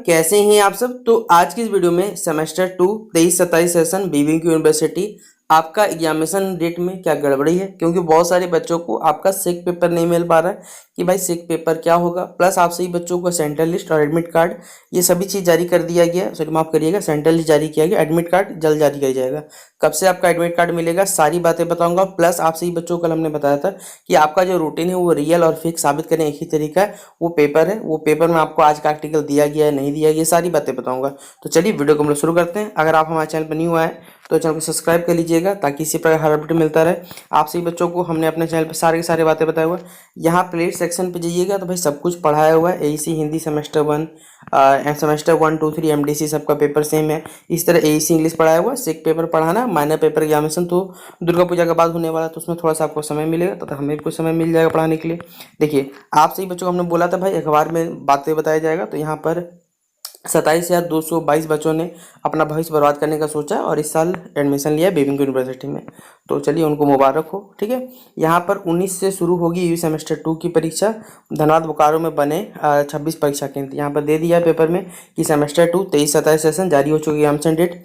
कैसे हैं आप सब। तो आज की इस वीडियो में सेमेस्टर 2 23-27 सेशन बीबीक्यू यूनिवर्सिटी आपका एग्जामिनेशन डेट में क्या गड़बड़ी है, क्योंकि बहुत सारे बच्चों को आपका सिक पेपर नहीं मिल पा रहा है कि भाई सिक पेपर क्या होगा। प्लस आप सही बच्चों को सेंट्रल लिस्ट और एडमिट कार्ड ये सभी चीज़ जारी कर दिया गया। सॉरी माफ करिएगा, सेंट्रल लिस्ट जारी किया गया, एडमिट कार्ड जल्द जारी किया जाएगा। कब से आपका एडमिट कार्ड मिलेगा सारी बातें बताऊंगा। प्लस आप सही बच्चों को कल हमने बताया था कि आपका जो रूटीन है वो रियल और फेक साबित करने एक ही तरीका है, वो पेपर है। वो पेपर में आपको आज का आर्टिकल दिया गया है नहीं दिया गया, सारी बातें बताऊंगा। तो चलिए वीडियो को हम लोग शुरू करते हैं। अगर आप हमारे चैनल पर न्यू आए तो चैनल को सब्सक्राइब कर लीजिएगा ताकि इसी प्रकार हर अपडेट मिलता रहे। आप सही बच्चों को हमने अपने चैनल पर सारी की सारी बातें बताया हुआ है। यहाँ प्लेट सेक्शन पे जाइएगा तो भाई सब कुछ पढ़ाया हुआ है। AEC Hindi semester 1, semester 1, 2, 3 MDC सबका पेपर सेम है। इस तरह एईसी इंग्लिश पढ़ाया हुआ है। सिक पेपर पढ़ाना, माइनर पेपर एग्जामिनेशन तो दुर्गा पूजा के बाद होने वाला है, तो उसमें थोड़ा सा आपको समय मिलेगा, तो हमें भी कुछ समय मिल जाएगा पढ़ाने के लिए। देखिए आप सही बच्चों को हमने बोला था भाई अखबार में बातें बताया जाएगा, तो यहाँ पर 27,222 बच्चों ने अपना भविष्य बर्बाद करने का सोचा और इस साल एडमिशन लिया बीबीक्यू यूनिवर्सिटी में। तो चलिए उनको मुबारक हो। ठीक है, यहाँ पर 19 से शुरू होगी यू सेमेस्टर 2 की परीक्षा। धनबाद बोकारो में बने 26 परीक्षा केंद्र यहाँ पर दे दिया है पेपर में कि सेमेस्टर 2 23-27 सेशन जारी हो चुकी है। एग्जामिनेशन डेट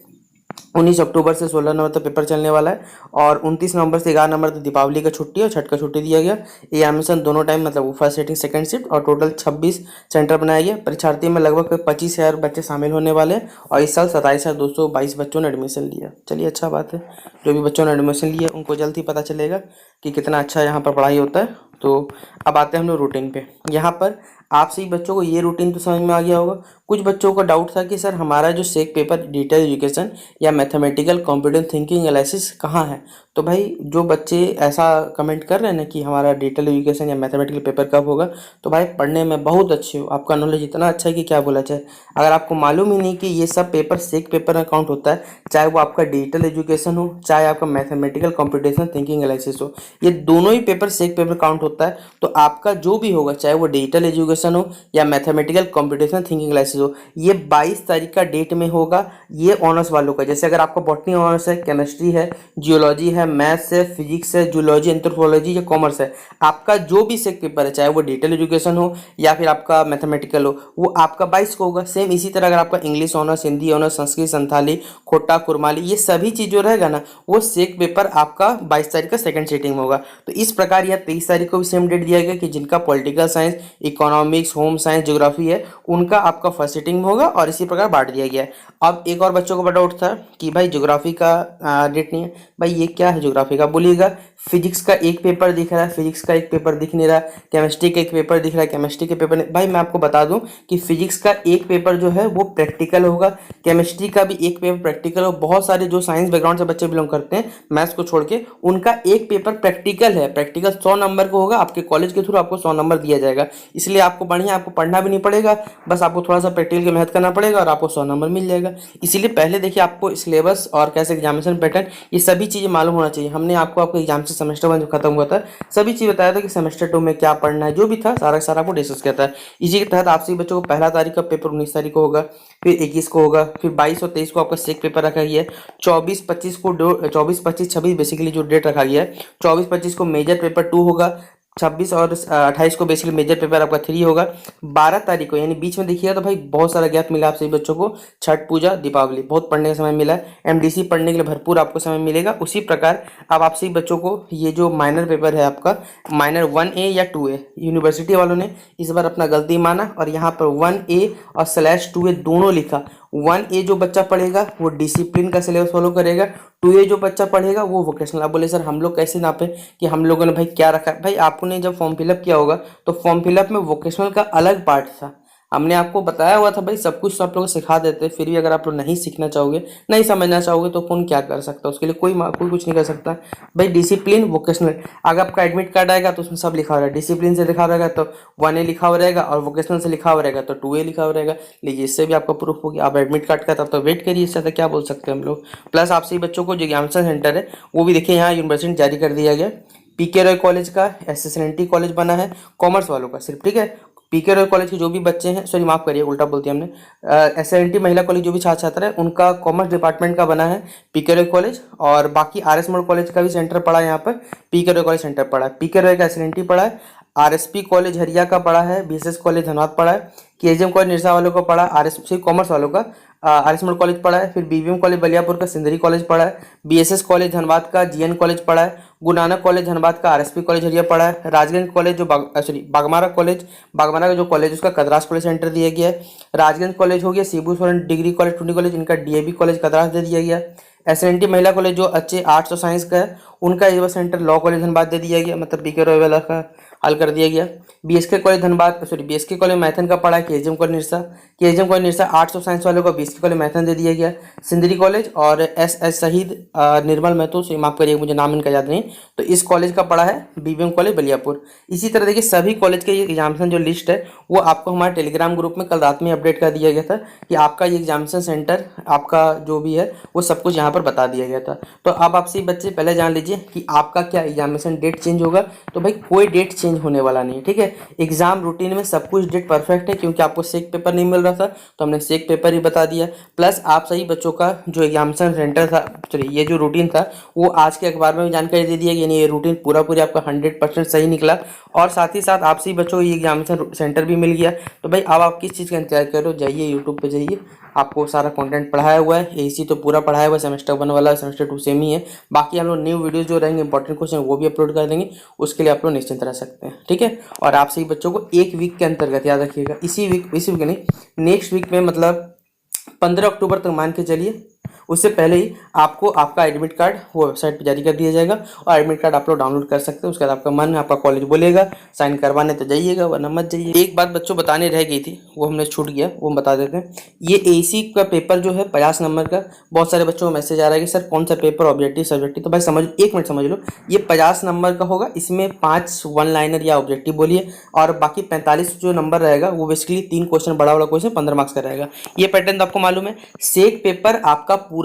19 अक्टूबर से 16 नवंबर तक पेपर चलने वाला है और 29 नवंबर से 11 नवंबर तक दीपावली का छुट्टी और छठ का छुट्टी दिया गया। एग्जामिनेशन दोनों टाइम मतलब वो फर्स्ट सिटिंग सेकंड शिफ्ट और टोटल 26 सेंटर बनाया गया। परीक्षार्थी में लगभग 25,000 बच्चे शामिल होने वाले हैं और इस साल 27,222 बच्चों ने एडमिशन लिया। चलिए अच्छा बात है, जो भी बच्चों ने एडमिशन लिया उनको जल्द ही पता चलेगा कि कितना अच्छा यहाँ पर पढ़ाई होता है। तो अब आते हैं हम लोग रूटीन पे। यहाँ पर आप सही बच्चों को ये रूटीन तो समझ में आ गया होगा। कुछ बच्चों का डाउट था कि सर हमारा जो सेक पेपर डिटेल एजुकेशन या मैथमेटिकल कंप्यूटर थिंकिंग एनालिसिस कहाँ है। तो भाई जो बच्चे ऐसा कमेंट कर रहे हैं ना कि हमारा डिटेल एजुकेशन या मैथमेटिकल पेपर कब होगा, तो भाई पढ़ने में बहुत अच्छे हो, आपका नॉलेज इतना अच्छा है कि क्या बोला जाए। अगर आपको मालूम ही नहीं कि ये सब पेपर सेक पेपर में काउंट होता है, चाहे वो आपका डिजिटल एजुकेशन हो चाहे आपका मैथमेटिकल कंप्यूटेशन थिंकिंग एनालिसिस हो, ये दोनों ही पेपर सेक पेपर काउंट होता है। तो आपका जो भी होगा चाहे वो डिजिटल एजुकेशन हो या मैथमेटिकल कंप्यूटेशन थिंकिंग एनालिसिस हो, ये 22 तारीख का डेट में होगा। ये ऑनर्स वालों का, जैसे अगर आपका बॉटनी ऑनर्स है, केमिस्ट्री है, जियोलॉजी है, मैथ्स है, फिजिक्स है, जूलॉजी, एंथ्रोपोलॉजी या कॉमर्स है, आपका जो भी सेक पेपर है चाहे वो डिजिटल एजुकेशन हो या फिर आपका मैथमेटिकल हो, वो आपका 22 को होगा। सेम इसी तरह अगर आपका English honours, Hindi honours, Sanskrit, Santhali, खोटा, कुरमाली, ये सभी चीज जो रहेगा ना, वो सेक पेपर आपका 22 तारीख का सेकंड सीटिंग में होगा। तो इस प्रकार यह 23 तारीख को भी सेम डेट दिया गया कि जिनका political science, economics, home science, geography है, उनका आपका फर्स्ट सीटिंग में होगा और इसी प्रकार बांट दिया गया है। अब एक और बच्चों को बड़ा डाउट था कि भाई ज्योग्राफी का डेट नहीं है। भाई ये क्या है ज्योग्राफी का, बोलिएगा। फिजिक्स का एक पेपर दिख रहा है, फिजिक्स का एक पेपर दिख नहीं रहा, केमिस्ट्री का एक पेपर दिख रहा है, केमिस्ट्री के पेपर नहीं। भाई मैं आपको बता दूं कि फिजिक्स का एक पेपर जो है वो प्रैक्टिकल होगा, केमिस्ट्री का भी एक पेपर प्रैक्टिकल हो। बहुत सारे जो साइंस बैकग्राउंड से बच्चे बिलोंग करते हैं, मैथ्स को छोड़ के, उनका एक पेपर प्रैक्टिकल है। प्रैक्टिकल 100 नंबर का होगा, आपके कॉलेज के थ्रू आपको 100 नंबर दिया जाएगा। इसलिए आपको बढ़िया, आपको पढ़ना भी नहीं पड़ेगा, बस आपको थोड़ा सा प्रैक्टिकल की मेहनत करना पड़ेगा और आपको 100 नंबर मिल जाएगा। इसीलिए पहले देखिए आपको सिलेबस और कैसे एग्जामिनेशन पैटर्न ये सभी चीज़ें मालूम होना चाहिए। हमने आपको एग्जाम से सेमेस्टर 1 जो खत्म हुआ था सभी चीज़ बताया था कि सेमेस्टर 2 में क्या पढ़ना है, जो भी था सारा सारा आपको डिस्कस किया था। इसी के तहत आप सभी बच्चों को 1 तारीख का पेपर 19 तारीख को होगा, फिर 21 को होगा, फिर 22 और 23 को आपका सेक पेपर रखा गया है। 24-25 को 24-25-26 बेसिकली जो डेट रखा गया है, 24-25 को मेजर पेपर 2 होगा, 26 और 28 को बेसिकली मेजर पेपर आपका 3 होगा। 12 तारीख को यानी बीच में देखिएगा तो भाई बहुत सारा गैप मिला आप सभी बच्चों को। छठ पूजा, दीपावली, बहुत पढ़ने का समय मिला है। एमडीसी पढ़ने के लिए भरपूर आपको समय मिलेगा। उसी प्रकार अब आप सभी बच्चों को ये जो माइनर पेपर है आपका, माइनर 1A या 2A, यूनिवर्सिटी वालों ने इस बार अपना गलती माना और यहाँ पर 1A और /2A दोनों लिखा। 1A जो बच्चा पढ़ेगा वो डिसिप्लिन का सिलेबस फॉलो करेगा, 2A जो बच्चा पढ़ेगा वो वोकेशनल। आप बोले सर हम लोग कैसे नापे कि हम लोगों ने भाई क्या रखा है। भाई आपने जब फॉर्म फिलअप किया होगा तो फॉर्म फिलअप में वोकेशनल का अलग पार्ट था, हमने आपको बताया हुआ था। भाई सब कुछ तो आप लोग सिखा देते, फिर भी अगर आप लोग नहीं सीखना चाहोगे, नहीं समझना चाहोगे तो कौन क्या कर सकता है, उसके लिए कोई कुछ नहीं कर सकता। भाई डिसिप्लिन, वोकेशनल, अगर आपका एडमिट कार्ड आएगा तो उसमें सब लिखा हुआ रहेगा। डिसिप्लिन से लिखा रहेगा तो 1A लिखा हुआ रहेगा और वोकेशनल से लिखा हुआ रहेगा तो 2A लिखा हुआ रहेगा। लीजिए इससे भी आपका प्रूफ हो गया। आप एडमिट कार्ड का तब तो वेट करिए, इससे ज़्यादा क्या बोल सकते हैं हम लोग। प्लस आप सभी बच्चों को जो एग्जामिनेशन सेंटर है वो भी देखिए यहाँ यूनिवर्सिटी जारी कर दिया गया। पीके रॉय कॉलेज का SSNT कॉलेज बना है कॉमर्स वालों का सिर्फ। ठीक है, पीके रॉय कॉलेज के जो भी बच्चे हैं, सॉरी माफ करिए उल्टा बोल दिया हमने, SNT महिला कॉलेज जो भी छात्र छात्र है उनका कॉमर्स डिपार्टमेंट का बना है पीके रॉय कॉलेज। और बाकी RS मोड़ कॉलेज का भी सेंटर पड़ा है, यहाँ पर पीके रॉय कॉलेज सेंटर पड़ा है। पीके रॉय का SNT पड़ा है, आरएसपी कॉलेज हरिया का पड़ा है, बीएसएस कॉलेज धनबाद पड़ा है, केजीएम कॉलेज निरसा वालों का पड़ा, आरएसपी कॉमर्स वालों का आरएस मेड कॉलेज पड़ा है, फिर बीवीएम कॉलेज बलियापुर का सिंदरी कॉलेज पड़ा है, बीएसएस कॉलेज धनबाद का जीएन कॉलेज पड़ा है, गुरु नानक कॉलेज धनबाद का आरएसपी कॉलेज हरिया पड़ा है, राजगंज कॉलेज जो बागमारा कॉलेज, बागमारा का जो कॉलेज उसका कदरास कॉलेज सेंटर दिया गया है, राजगंज कॉलेज हो गया, Shibu Soren degree college Tuni college इनका डीएवी कॉलेज कदरास दे दिया गया। एसएनटी महिला कॉलेज जो अच्छे आर्ट्स और साइंस का है उनका युवा सेंटर लॉ कॉलेज धनबाद दे दिया गया, मतलब बीके रॉय वाला का हल कर दिया गया। BSK college Dhanbad BSK college Maithon का पड़ा है, KGM college Nirsa, KGM college Nirsa arts और साइंस वालों को बीएसके कॉलेज मैथन दे दिया गया। सिंदरी कॉलेज और एस शहीद निर्मल महतो से माफ करिए मुझे नाम इनका याद नहीं, तो इस कॉलेज का पड़ा है बीवीएम कॉलेज बलियापुर। इसी तरह देखिए सभी कॉलेज के एग्जामिनेशन जो लिस्ट है वो आपको हमारे टेलीग्राम ग्रुप में कल रात में अपडेट कर दिया गया था कि आपका ये एग्जामिनेशन सेंटर आपका जो भी है वो सब कुछ यहाँ पर बता दिया गया था। तो अब आपसे बच्चे पहले जान लीजिए कि आपका क्या एग्जामिनेशन डेट चेंज होगा। तो भाई कोई डेट चेंज होने वाला नहीं है, ठीक है। एग्जाम रूटीन में सब कुछ डेट परफेक्ट है, क्योंकि आपको सेक पेपर नहीं मिल रहा था तो हमने सेक पेपर ही बता दिया। प्लस आप सही बच्चों का जो एग्जामिनेशन सेंटर था, चलिए ये जो रूटीन था वो आज के अखबार में भी जानकारी दे दी है, यानी ये रूटीन पूरा आपका 100% सही निकला। और साथ ही साथ आप सही बच्चों को ये एग्जामिनेशन सेंटर भी मिल गया। तो भाई अब आप किस चीज़ का इंतजार करो, जाइए यूट्यूब पे जाइए, आपको सारा कंटेंट पढ़ाया हुआ है, एसी तो पूरा पढ़ाया हुआ है, सेमेस्टर 1 वाला सेमेस्टर 2 सेम ही है। बाकी हम लोग न्यू वीडियोस जो रहेंगे इंपॉर्टेंट क्वेश्चन वो भी अपलोड कर देंगे, उसके लिए आप लोग निश्चिंत रह सकते हैं, ठीक है। और आप सही बच्चों को एक वीक के अंतर्गत याद रखिएगा, इसी वीक नहीं नेक्स्ट वीक में, मतलब 15 अक्टूबर तक मान के चलिए, उससे पहले ही आपको आपका एडमिट कार्ड वो वेबसाइट पर जारी कर दिया जाएगा और एडमिट कार्ड आप लोग डाउनलोड कर सकते हैं। उसके बाद आपका मन आपका कॉलेज बोलेगा साइन करवाने तो जाइएगा, वरना मत जाइए। एक बात बच्चों बताने रह गई थी, वो हमने छूट गया, वो हम बता देते हैं। ये एसी का पेपर जो है 50 नंबर का, बहुत सारे बच्चों को मैसेज आ रहा है कि सर कौन सा पेपर ऑब्जेक्टिव सब्जेक्टिव, तो भाई समझ, एक मिनट समझ लो, ये 50 नंबर का होगा, इसमें 5 वन लाइनर या ऑब्जेक्टिव बोलिए, और बाकी 45 जो नंबर रहेगा वो बेसिकली 3 क्वेश्चन बड़ा क्वेश्चन 15 मार्क्स का रहेगा। ये पैटर्न तो आपको मालूम है। सेक पेपर आपका पूरी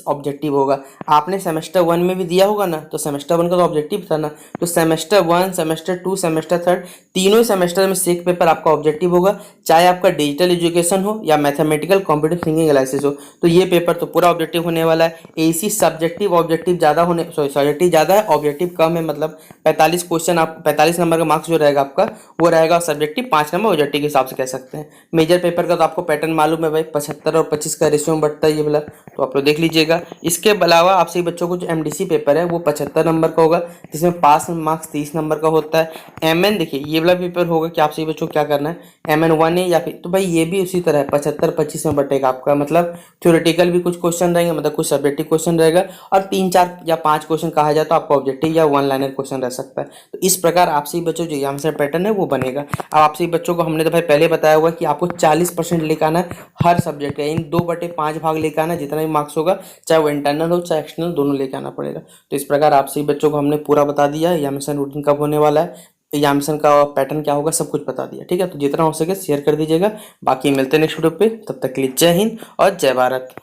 ऑब्जेक्टिव होगा। आपने सेमेस्टर 1 में भी दिया होगा ना, तो सेमेस्टर 1 का तो ऑब्जेक्टिव था ना, तो सेमेस्टर 1 सेमेस्टर 2 सेमेस्टर 3 तीनों ही सेमेस्टर में सेक पेपर आपका ऑब्जेक्टिव होगा, चाहे आपका डिजिटल एजुकेशन हो या मैथमेटिकल कॉम्पिटिटिव थिंकिंग एनालिसिस हो, तो ये पेपर तो पूरा ऑब्जेक्टिव होने वाला है। एसी सब्जेक्टिव ऑब्जेक्टिव ज़्यादा होने, सब्जेक्टिव ज़्यादा है ऑब्जेक्टिव कम है, मतलब 45 क्वेश्चन, आप 45 नंबर का मार्क्स जो रहेगा आपका वो रहेगा सब्जेक्टिव, 5 नंबर ऑब्जेक्टिव के हिसाब से कह सकते हैं। मेजर पेपर का तो आपको पैटर्न मालूम है भाई, 75 और 25 का रेशियो में बढ़ता है ये वाला, तो आप लोग देख लीजिएगा। इसके अलावा आपसे बच्चों को जो एमडीसी पेपर है वो 75 नंबर का होगा, जिसमें पास मार्क्स 30 नंबर का होता है। एमएन देखिए ये वाला पेपर होगा कि आपसे बच्चों को क्या करना है, एमएन 1 है या फिर, तो भाई ये भी उसी तरह है 75-25 में बटेगा आपका, मतलब थ्योरेटिकल भी कुछ क्वेश्चन रहेंगे, मतलब कुछ सब्जेक्टिव क्वेश्चन रहेगा, और 3-4 या 5 क्वेश्चन कहा जाए तो आपका ऑब्जेक्टिव या वन लाइनर क्वेश्चन रह सकता है। तो इस प्रकार आपसे बच्चों जो एग्जाम पैटर्न है वो बनेगा। अब आपसे बच्चों को हमने तो भाई पहले बताया हुआ कि आपको 40% लेकर आना है हर सब्जेक्ट का, इन 2/5 भाग लेकर आना है, जितना भी मार्क्स होगा, चाहे वो इंटरनल हो चाहे एक्सटर्नल, दोनों लेके आना पड़ेगा। तो इस प्रकार आप सभी बच्चों को हमने पूरा बता दिया है एग्जामिनेशन रूटीन कब होने वाला है, एग्जामिनेशन का पैटर्न क्या होगा, सब कुछ बता दिया, ठीक है। तो जितना हो सके शेयर कर दीजिएगा। बाकी मिलते हैं नेक्स्ट वीडियो पे, तब तक के लिए जय हिंद और जय भारत।